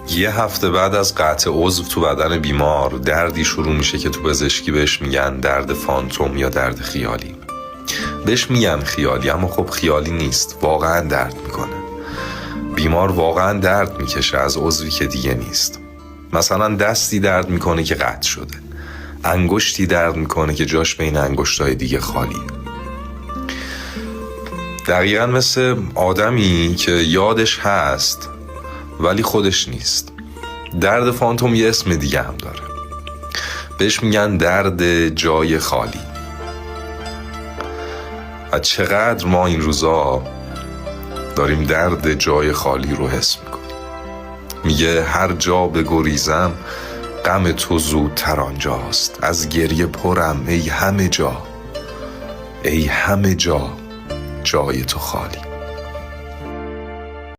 یه هفته بعد از قطع عضو تو بدن بیمار دردی شروع میشه که تو پزشکی بهش میگن درد فانتوم یا درد خیالی. بهش میگن خیالی، اما خب خیالی نیست، واقعا درد میکنه. بیمار واقعا درد میکشه از عضوی که دیگه نیست. مثلا دستی درد میکنه که قطع شده، انگشتی درد میکنه که جاش بین انگشتای دیگه خالیه. دقیقا مثل آدمی که یادش هست ولی خودش نیست. درد فانتوم یه اسم دیگه هم داره، بهش میگن درد جای خالی. و چقدر ما این روزا داریم درد جای خالی رو حس میکنیم. میگه هر جا بگریزم غم تو زودتر آنجاست، از گریه پرم ای همه جا، ای همه جا جای تو خالی.